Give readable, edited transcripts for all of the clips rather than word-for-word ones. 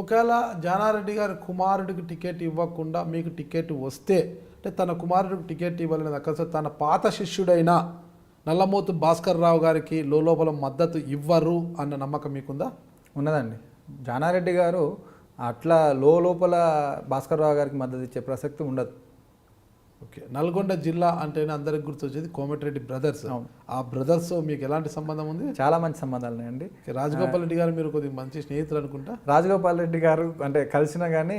ఒకవేళ జానారెడ్డి గారి కుమారుడికి టికెట్ ఇవ్వకుండా మీకు టికెట్ వస్తే, అంటే తన కుమారుడికి టికెట్ ఇవ్వాలని అక్కడ తన పాత శిష్యుడైన నల్లమోతు భాస్కర్ రావు గారికి లోపల మద్దతు ఇవ్వరు అన్న నమ్మకం మీకుందా? ఉన్నదండి. జానారెడ్డి గారు అట్లా లోపల భాస్కర్ రావు గారికి మద్దతు ఇచ్చే ప్రసక్తి ఉండదు. ఓకే, నల్గొండ జిల్లా అంటేనే అందరికి గుర్తొచ్చేది కోమటిరెడ్డి బ్రదర్స్. ఆ బ్రదర్స్ మీకు ఎలాంటి సంబంధం ఉంది? చాలా మంచి సంబంధాలు ఉన్నాయండి. రాజగోపాల్ రెడ్డి గారు మీరు కొద్దిగా మంచి స్నేహితులు అనుకుంటా. రాజగోపాల్ రెడ్డి గారు అంటే కలిసినా కానీ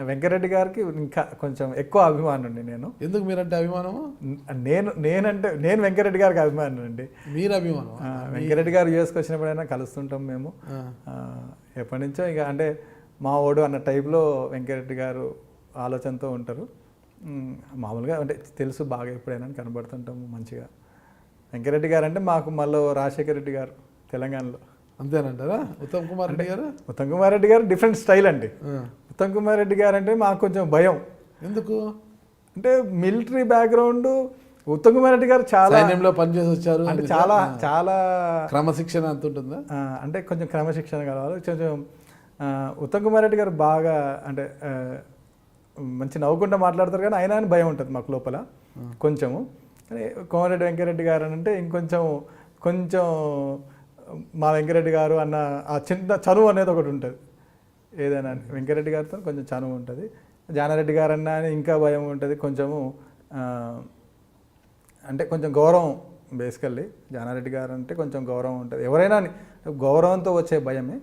వెంకరెడ్డి గారికి ఇంకా కొంచెం ఎక్కువ అభిమానం అండి. నేను ఎందుకు మీరంటే అభిమానము? నేను వెంకరెడ్డి గారికి అభిమానం అండి. మీరు అభిమానం? వెంకరెడ్డి గారు యూఎస్కి వచ్చినప్పుడైనా కలుస్తుంటాం మేము. ఎప్పటి నుంచో ఇక అంటే మా ఓడు అన్న టైప్లో వెంకరెడ్డి గారు ఆలోచనతో ఉంటారు. మామూలుగా అంటే తెలుసు బాగా, ఎప్పుడైనా కనబడుతుంటాము మంచిగా. వెంకరెడ్డి గారు అంటే మాకు మళ్ళీ రాజశేఖర రెడ్డి గారు తెలంగాణలో. అంతేనంటారా? ఉత్తమ్ కుమార్ రెడ్డి గారు? ఉత్తమ్ కుమార్ రెడ్డి గారు డిఫరెంట్ స్టైల్ అండి. ఉత్తమ్ కుమార్ రెడ్డి గారు అంటే మాకు కొంచెం భయం. ఎందుకు అంటే మిలిటరీ బ్యాక్గ్రౌండ్. ఉత్తమ్ కుమార్ రెడ్డి గారు చాలా సైన్యంలో పనిచేసి వచ్చారు. అంటే చాలా చాలా క్రమశిక్షణ అంత ఉంటుందా? అంటే కొంచెం క్రమశిక్షణ కావాలి. కొంచెం ఉత్తమ్ కుమార్ రెడ్డి గారు బాగా అంటే మంచి నవ్వుకుంటూ మాట్లాడతారు, కానీ అయినా భయం ఉంటుంది మాకు లోపల కొంచెము. కానీ కోమరెడ్డి వెంకరెడ్డి గారు అని అంటే ఇంకొంచెం కొంచెం మా వెంకరెడ్డి గారు అన్న ఆ చిన్న చనువు అనేది ఒకటి ఉంటుంది. ఏదైనా వెంకరెడ్డి గారితో కొంచెం చనువు ఉంటుంది. జానారెడ్డి గారు అన్న అని ఇంకా భయం ఉంటుంది కొంచెము. అంటే కొంచెం గౌరవం, బేసికల్లీ జానారెడ్డి గారు అంటే కొంచెం గౌరవం ఉంటుంది. ఎవరైనా గౌరవంతో వచ్చే భయమే.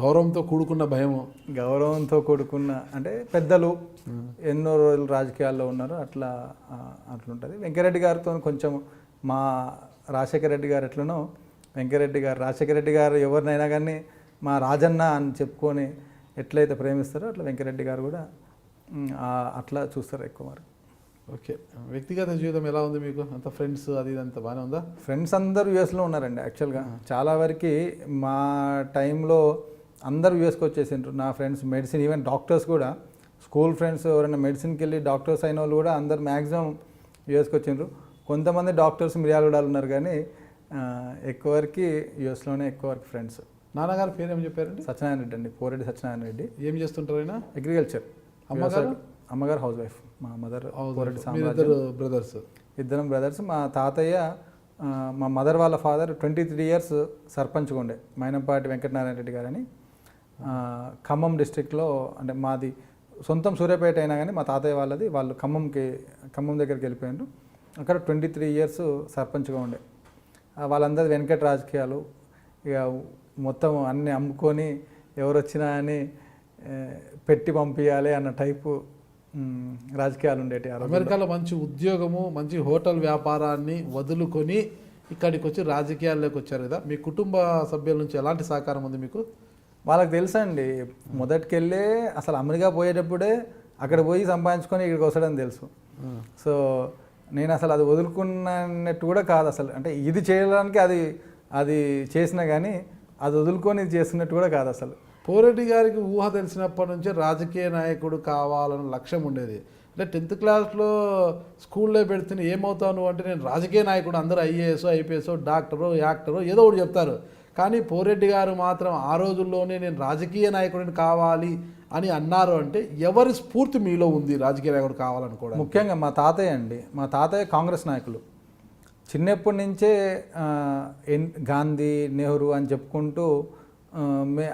గౌరవంతో కూడుకున్న భయము. గౌరవంతో కూడుకున్న అంటే పెద్దలు ఎన్నో రోజులు రాజకీయాల్లో ఉన్నారు, అట్లుంటుంది. వెంకరెడ్డి గారితో కొంచెం మా రాజశేఖర రెడ్డి గారు ఎట్లనో రాజశేఖర రెడ్డి గారు ఎవరినైనా కానీ మా రాజన్న అని చెప్పుకొని ఎట్లయితే ప్రేమిస్తారో అట్లా వెంకరెడ్డి గారు కూడా అట్లా చూస్తారు ఎక్కువ మరి. ఓకే, వ్యక్తిగత జీవితం ఎలా ఉంది మీకు? అంత ఫ్రెండ్స్ అది ఇదంతా బాగానే ఉందా? ఫ్రెండ్స్ అందరూ యూఎస్లో ఉన్నారండి. యాక్చువల్గా చాలా వరకు మా టైంలో అందరూ యూఎస్కి వచ్చేసిండ్రు నా ఫ్రెండ్స్. మెడిసిన్, ఈవెన్ డాక్టర్స్ కూడా, స్కూల్ ఫ్రెండ్స్ ఎవరైనా మెడిసిన్కి వెళ్ళి డాక్టర్స్ అయిన వాళ్ళు కూడా అందరు మ్యాక్సిమం యూఎస్కి వచ్చిండ్రు. కొంతమంది డాక్టర్స్ మిర్యాలగూడలో ఉన్నారు, కానీ ఎక్కువ వరకు యూఎస్లోనే ఎక్కువ వరకు ఫ్రెండ్స్. నాన్నగారు పేరు ఏం చెప్పారండి? సత్యనారాయణ రెడ్డి అండి, పోరెడ్డి సత్యనారాయణ రెడ్డి. ఏం చేస్తుంటారు ఆయన? అగ్రికల్చర్. అమ్మగారు హౌస్ వైఫ్. మా మదర్ బ్రదర్స్, ఇద్దరం బ్రదర్స్. మా తాతయ్య, మా మదర్ వాళ్ళ ఫాదర్ 23 years సర్పంచ్గా ఉండే, మైనంపాటి వెంకటనారాయణ రెడ్డి గారని. ఖమ్మం డిస్ట్రిక్ట్లో, అంటే మాది సొంతం సూర్యాపేట అయినా కానీ మా తాతయ్య వాళ్ళది, వాళ్ళు ఖమ్మం దగ్గరికి వెళ్ళిపోయారు. అక్కడ 23 years సర్పంచ్గా ఉండే. వాళ్ళందరూ వెనకటి రాజకీయాలు, ఇక మొత్తం అన్నీ అమ్ముకొని ఎవరు వచ్చినా అని పెట్టి పంపించాలి అన్న టైపు రాజకీయాలు ఉండేటి. అమెరికాలో మంచి ఉద్యోగము, మంచి హోటల్ వ్యాపారాన్ని వదులుకొని ఇక్కడికి వచ్చి రాజకీయాల్లోకి వచ్చారు కదా. మీ కుటుంబ సభ్యుల నుంచి ఎలాంటి సహకారం ఉంది మీకు? వాళ్ళకి తెలుసండి, మొదటికెళ్ళే అసలు అమెరికా పోయేటప్పుడే అక్కడ పోయి సంపాదించుకొని ఇక్కడికి వస్తాడని తెలుసు. సో నేను అసలు అది వదులుకున్నట్టు కూడా కాదు అసలు. అంటే ఇది చేయడానికి అది చేసినా కానీ అది వదులుకొని ఇది చేస్తున్నట్టు కూడా కాదు అసలు. పోరెడ్డి గారికి ఊహ తెలిసినప్పటి నుంచే రాజకీయ నాయకుడు కావాలన్న లక్ష్యం ఉండేది. అంటే 10th క్లాస్లో స్కూల్లో పెడుతున్న ఏమవుతాను అంటే నేను రాజకీయ నాయకుడు, అందరూ ఐఏఎస్, ఐపీఎస్, డాక్టరు, యాక్టరు ఏదో ఒకటి చెప్తారు. కానీ పోరెడ్డి గారు మాత్రం ఆ రోజుల్లోనే నేను రాజకీయ నాయకుడిని కావాలి అని అన్నారు. అంటే ఎవరి స్ఫూర్తి మీలో ఉంది రాజకీయ నాయకుడు కావాలనుకోవడం? ముఖ్యంగా మా తాతయ్య అండి. మా తాతయ్య కాంగ్రెస్ నాయకులు. చిన్నప్పటి నుంచే గాంధీ, నెహ్రూ అని చెప్పుకుంటూ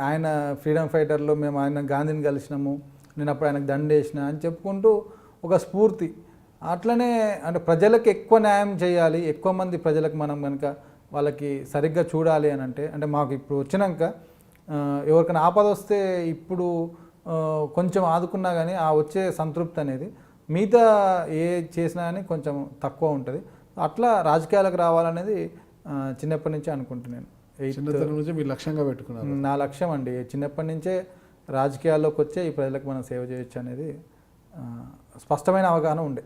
ఆయన ఫ్రీడమ్ ఫైటర్లో మేము ఆయన గాంధీని కలిసినాము, నేను అప్పుడు ఆయనకు దండేసిన అని చెప్పుకుంటూ ఒక స్ఫూర్తి. అట్లనే అంటే ప్రజలకు ఎక్కువ న్యాయం చేయాలి, ఎక్కువ మంది ప్రజలకు మనం కనుక వాళ్ళకి సరిగ్గా చూడాలి అని అంటే మాకు ఇప్పుడు వచ్చినాక ఎవరికైనా ఆపద వస్తే ఇప్పుడు కొంచెం ఆదుకున్నా కానీ ఆ వచ్చే సంతృప్తి అనేది మిగతా ఏ చేసినా కానీ కొంచెం తక్కువ ఉంటుంది. అట్లా రాజకీయాలకు రావాలనేది చిన్నప్పటి నుంచే అనుకుంటున్నాను. చిన్నతనం నుంచి మీరు లక్ష్యంగా పెట్టుకున్నారు? నా లక్ష్యం అండి, చిన్నప్పటి నుంచే రాజకీయాల్లోకి వచ్చే ఈ ప్రజలకు మనం సేవ చేయొచ్చు అనేది స్పష్టమైన అవగాహన ఉండే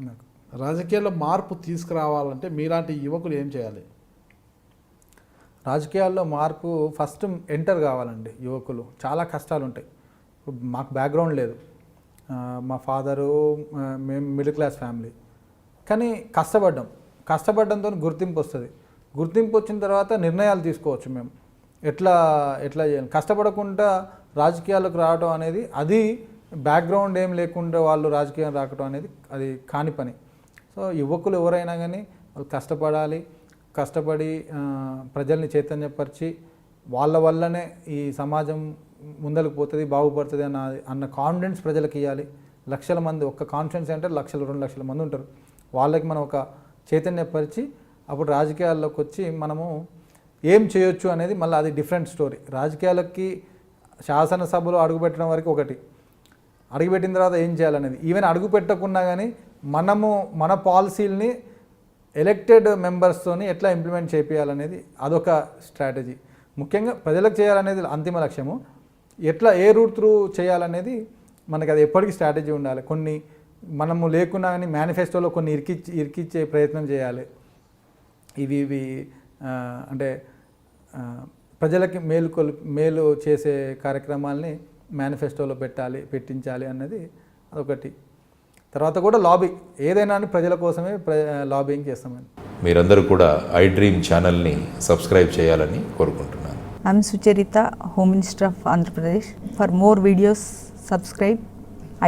నాకు. రాజకీయాల్లో మార్పు తీసుకురావాలంటే మీలాంటి యువకులు ఏం చేయాలి? రాజకీయాల్లో మార్పు ఫస్ట్ ఎంటర్ కావాలండి. యువకులు చాలా కష్టాలు ఉంటాయి. మాకు బ్యాక్గ్రౌండ్ లేదు, మా ఫాదరు, మేము మిడిల్ క్లాస్ ఫ్యామిలీ, కానీ కష్టపడ్డంతో గుర్తింపు వస్తుంది. గుర్తింపు వచ్చిన తర్వాత నిర్ణయాలు తీసుకోవచ్చు. మేము ఎట్లా చేయాలి, కష్టపడకుండా రాజకీయాలకు రావడం అనేది అది బ్యాక్గ్రౌండ్ ఏం లేకుండా వాళ్ళు రాజకీయం రావడం అనేది అది కాని పని. సో యువకులు ఎవరైనా కానీ వాళ్ళు కష్టపడాలి, కష్టపడి ప్రజల్ని చైతన్యపరిచి వాళ్ళ వల్లనే ఈ సమాజం ముందరకు పోతుంది, బాగుపడుతుంది అన్న కాన్ఫిడెన్స్ ప్రజలకు ఇవ్వాలి. లక్షల మంది ఒక్క కాన్ఫిడెన్స్ అంటే 1,00,000 2,00,000 మంది ఉంటారు. వాళ్ళకి మనం ఒక చైతన్యపరిచి అప్పుడు రాజకీయాల్లోకి వచ్చి మనము ఏం చేయొచ్చు అనేది మళ్ళీ అది డిఫరెంట్ స్టోరీ. రాజకీయాలకి శాసనసభలో అడుగుపెట్టడం వరకు ఒకటి, అడుగుపెట్టిన తర్వాత ఏం చేయాలనేది, ఈవెన్ అడుగు పెట్టకున్నా కానీ మనము మన పాలసీలని ఎలక్టెడ్ మెంబర్స్తోని ఎట్లా ఇంప్లిమెంట్ చేయాలనేది అదొక స్ట్రాటజీ. ముఖ్యంగా ప్రజలకు చేయాలనేది అంతిమ లక్ష్యము. ఎట్లా ఏ రూట్ త్రూ చేయాలనేది మనకి అది ఎప్పటికీ స్ట్రాటజీ ఉండాలి. కొన్ని మనము లేకున్నా కానీ మేనిఫెస్టోలో కొన్ని ఇరికిచ్చే ప్రయత్నం చేయాలి. ఇవి అంటే ప్రజలకి మేలు చేసే కార్యక్రమాలని మేనిఫెస్టోలో పెట్టించాలి అన్నది అదొకటి. తర్వాత కూడా లాబీ, ఏదైనా ప్రజల కోసమే లాబింగ్ చేస్తామని. మీరందరూ కూడా ఐ డ్రీమ్ ఛానల్ని సబ్స్క్రైబ్ చేయాలని కోరుకుంటున్నాను. I'm Sucharita, Home Minister of Andhra Pradesh. For more videos, subscribe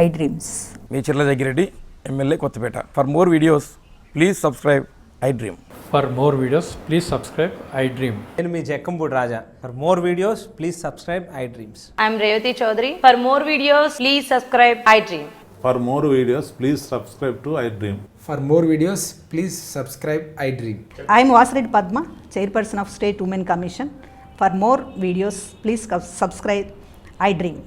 iDreams. మీ Chirla Jaggireddy, MLA Kothapeta. For more videos please subscribe iDream. For more videos, please subscribe iDream. నేను మీ Jakkampudi Raja. For more videos please subscribe iDreams. I'm Revati Chaudhary. For more videos, please subscribe iDream. For more videos, please subscribe to iDream. For more videos, please subscribe iDream. I am Vasireddy Padma, Chairperson of State Women Commission. For more videos, please subscribe iDream.